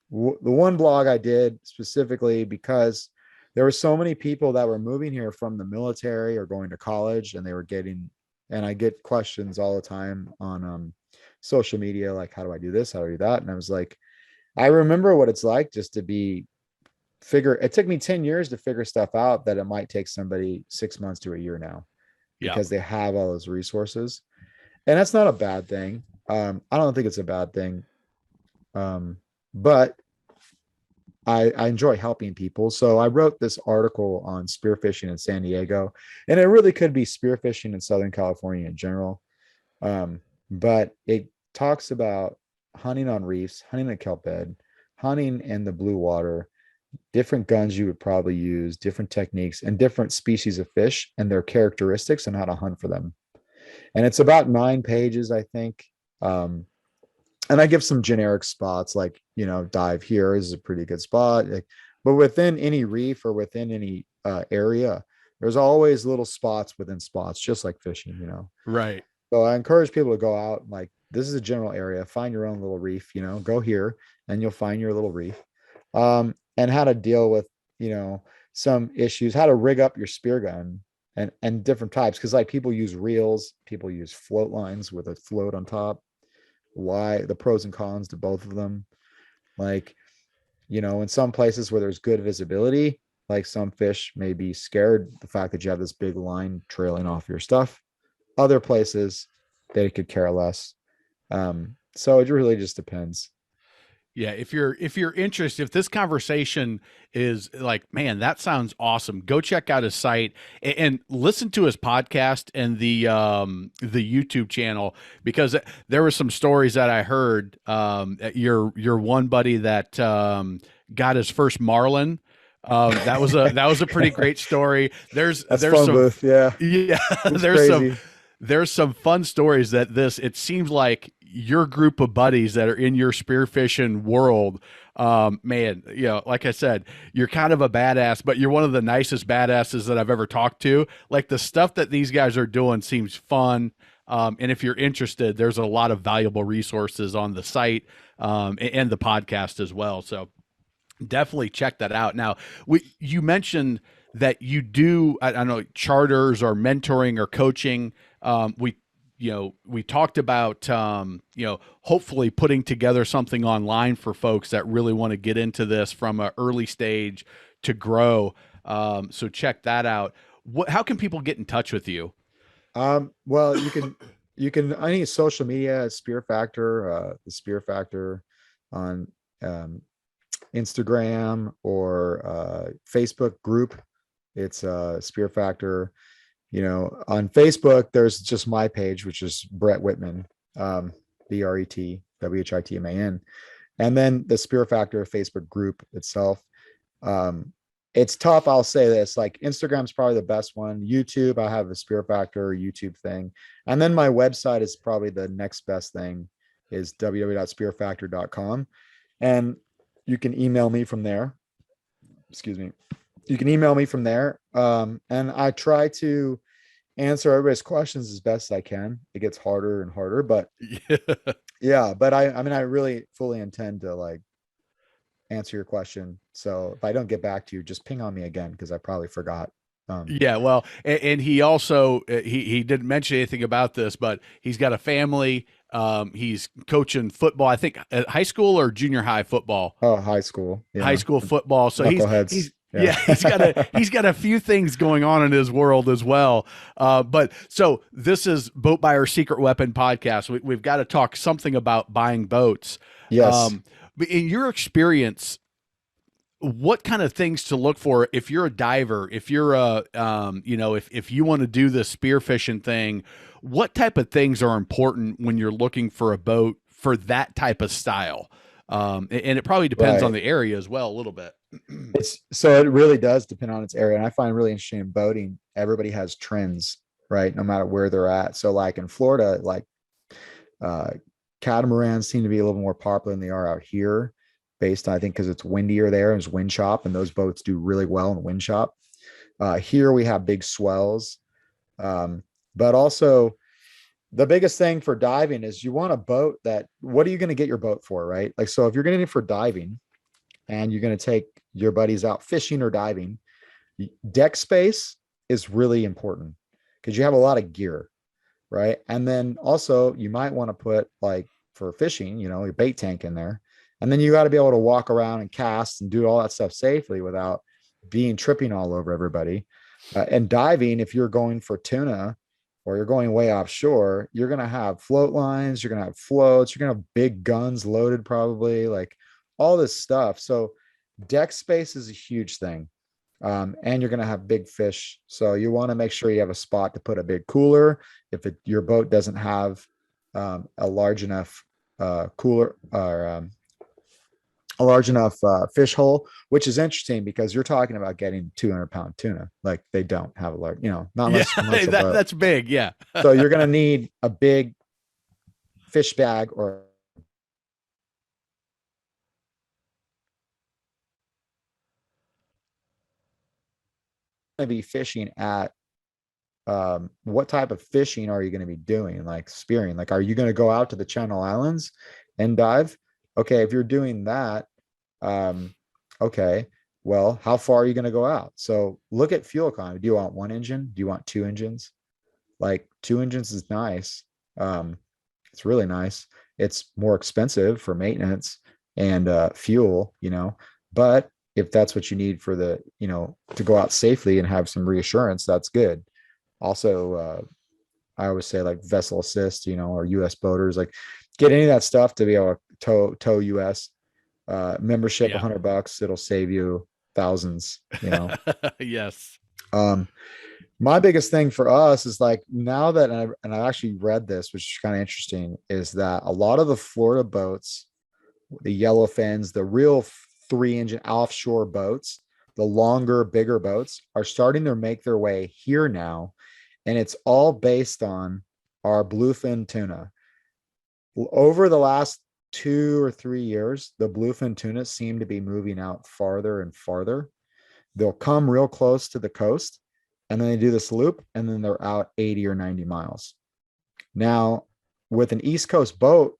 one blog I did specifically because there were so many people that were moving here from the military or going to college, and and I get questions all the time on social media, like, how do I do this? How do I do that? And I was like, I remember what it's like just to it took me 10 years to figure stuff out that it might take somebody 6 months to a year now, because they have all those resources. And that's not a bad thing. I don't think it's a bad thing. But I enjoy helping people. So I wrote this article on spearfishing in San Diego, and it really could be spearfishing in Southern California in general. But it talks about hunting on reefs, hunting in kelp bed, hunting in the blue water, different guns you would probably use, different techniques, and different species of fish and their characteristics and how to hunt for them. And it's about 9 pages, I think. And I give some generic spots, like, dive here is a pretty good spot. But within any reef or within any area, there's always little spots within spots, just like fishing, Right. So I encourage people to go out, like, this is a general area, find your own little reef, go here and you'll find your little reef. And how to deal with, some issues, how to rig up your spear gun and different types. Cause like, people use reels, people use float lines with a float on top. Why the pros and cons to both of them. Like, in some places where there's good visibility, like, some fish may be scared the fact that you have this big line trailing off your stuff. Other places, they could care less. So it really just depends. Yeah, if you're interested, if this conversation is like, man, that sounds awesome, go check out his site and listen to his podcast and the YouTube channel, because there were some stories that I heard. Your one buddy that got his first marlin. That was a pretty great story. There's phone some booth, yeah. There's some fun stories that it seems like your group of buddies that are in your spearfishing world, man, like I said, you're kind of a badass, but you're one of the nicest badasses that I've ever talked to. Like, the stuff that these guys are doing seems fun. And if you're interested, there's a lot of valuable resources on the site, and the podcast as well. So definitely check that out. Now, you mentioned that you do, I don't know, charters or mentoring or coaching. We talked about, hopefully putting together something online for folks that really want to get into this from an early stage to grow. So check that out. How can people get in touch with you? Well, you can any social media, SpearFactor, the SpearFactor on Instagram or Facebook group. It's SpearFactor. On Facebook, there's just my page, which is Bret Whitman, BRET WHITMAN. And then the SpearFactor Facebook group itself. It's tough. I'll say this, like Instagram's probably the best one. YouTube, I have a SpearFactor YouTube thing. And then my website is probably the next best thing, is www.spearfactor.com. And you can email me from there. Excuse me. You can email me from there. And I try to answer everybody's questions as best I can. It gets harder and harder, but yeah, but I mean, I really fully intend to like answer your question. So if I don't get back to you, just ping on me again, because I probably forgot. Yeah, well, and he also he didn't mention anything about this, but he's got a family. He's coaching football, I think, high school or junior high football. Oh, high school. Yeah. High school football. So he's yeah, he's got a few things going on in his world as well. But so this is Boat Buyer Secret Weapon podcast. We've got to talk something about buying boats. Yes. But in your experience, what kind of things to look for if you're a diver, if you're a, if you want to do the spearfishing thing, what type of things are important when you're looking for a boat for that type of style? And it probably depends on the area as well, a little bit. So it really does depend on its area. And I find really interesting in boating, everybody has trends, right? No matter where they're at. So like in Florida, like catamarans seem to be a little more popular than they are out here, based on, I think, because it's windier there, and there's wind chop, and those boats do really well in wind chop. Here we have big swells. But also the biggest thing for diving is you want a boat that, what are you going to get your boat for, right? Like, so if you're going to need it for diving and you're going to take your buddies out fishing or diving, deck space is really important because you have a lot of gear, right? And then also you might want to put, like, for fishing, your bait tank in there. And then you got to be able to walk around and cast and do all that stuff safely without tripping all over everybody. And diving, if you're going for tuna or you're going way offshore, you're going to have float lines, you're going to have floats, you're going to have big guns loaded, probably, like all this stuff. So deck space is a huge thing. And you're going to have big fish. So you want to make sure you have a spot to put a big cooler. If your boat doesn't have a large enough cooler or a large enough fish hole, which is interesting because you're talking about getting 200-pound tuna. Like, they don't have a large, not unless that's big. Yeah. So you're going to need a big fish bag, or going to be fishing at what type of fishing are you going to be doing? Like spearing, like, are you going to go out to the Channel Islands and dive? Okay, if you're doing that, okay, well, how far are you going to go out? So look at fuel economy. Do you want one engine? Do you want two engines? Like, two engines is nice. It's really nice. It's more expensive for maintenance and fuel, but if that's what you need for the, to go out safely and have some reassurance, that's good. Also, I always say, like, vessel assist, or US boaters, like, get any of that stuff to be able to tow US membership. Yeah. $100, it'll save you thousands. Yes. My biggest thing for us is, like, now that, and I actually read this, which is kind of interesting, is that a lot of the Florida boats, the yellowfins, the real 3-engine offshore boats, the longer, bigger boats, are starting to make their way here now. And it's all based on our bluefin tuna. Over the last 2 or 3 years, the bluefin tuna seem to be moving out farther and farther. They'll come real close to the coast, and then they do this loop, and then they're out 80 or 90 miles. Now, with an East Coast boat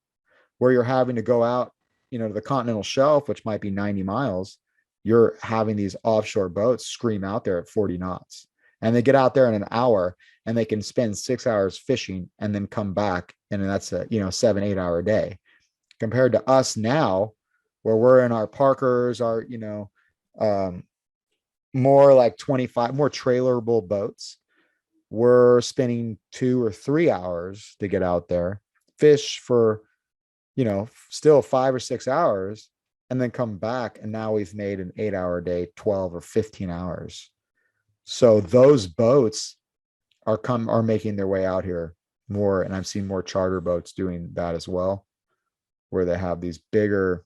where you're having to go out, to the continental shelf, which might be 90 miles, you're having these offshore boats scream out there at 40 knots. And they get out there in an hour, and they can spend 6 hours fishing and then come back. And that's a, 7-8 hour day, compared to us now, where we're in our Parkers, our, more like 25, more trailerable boats. We're spending 2 or 3 hours to get out there, fish for, still 5 or 6 hours, and then come back. And now we've made an 8-hour day, 12 or 15 hours. So those boats are making their way out here more. And I've seen more charter boats doing that as well, where they have these bigger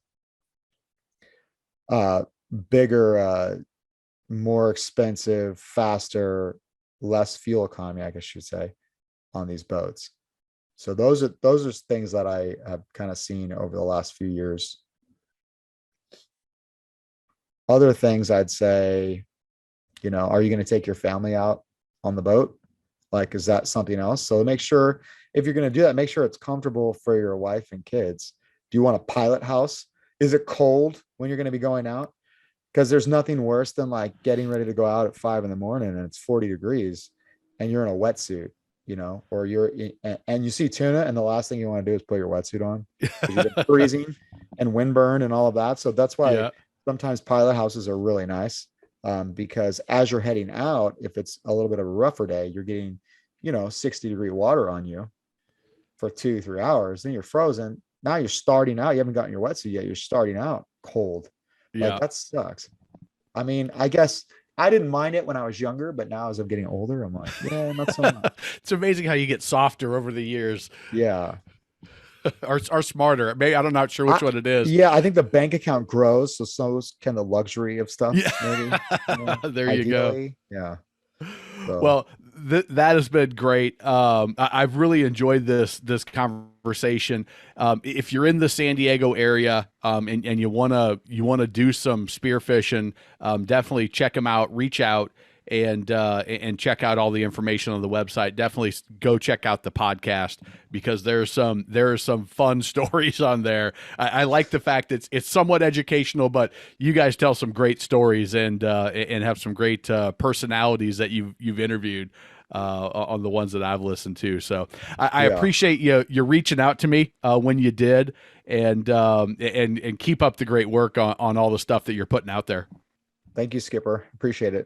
uh, bigger, more expensive, faster, less fuel economy, I guess you should say, on these boats. So those are things that I have kind of seen over the last few years. Other things I'd say, are you going to take your family out on the boat? Like, is that something else? So make sure, if you're going to do that, make sure it's comfortable for your wife and kids. Do you want a pilot house? Is it cold when you're going to be going out? Because there's nothing worse than like getting ready to go out at 5 a.m. and it's 40 degrees and you're in a wetsuit, or and you see tuna, and the last thing you want to do is put your wetsuit on because you've been freezing and windburn and all of that. So that's why Yeah. sometimes pilot houses are really nice, because as you're heading out, if it's a little bit of a rougher day, you're getting, 60-degree water on you for 2-3 hours. Then you're frozen. Now you're starting out. You haven't gotten your wetsuit yet. You're starting out cold. Like, Yeah. that sucks. I mean, I guess I didn't mind it when I was younger, but now as I'm getting older, I'm like, yeah, not so much. It's amazing how you get softer over the years. Yeah. or smarter. Maybe I'm not sure which one it is. Yeah, I think the bank account grows, so can the luxury of stuff. Yeah. Maybe. There you go. Yeah. So. Well, that has been great. I've really enjoyed this conversation. If you're in the San Diego area, and you wanna do some spear fishing, definitely check them out. Reach out and check out all the information on the website. Definitely go check out the podcast, because there are some fun stories on there. I like the fact that it's somewhat educational, but you guys tell some great stories and have some great personalities that you've interviewed on the ones that I've listened to. So I appreciate you reaching out to me when you did, and keep up the great work on all the stuff that you're putting out there. Thank you, Skipper. Appreciate it.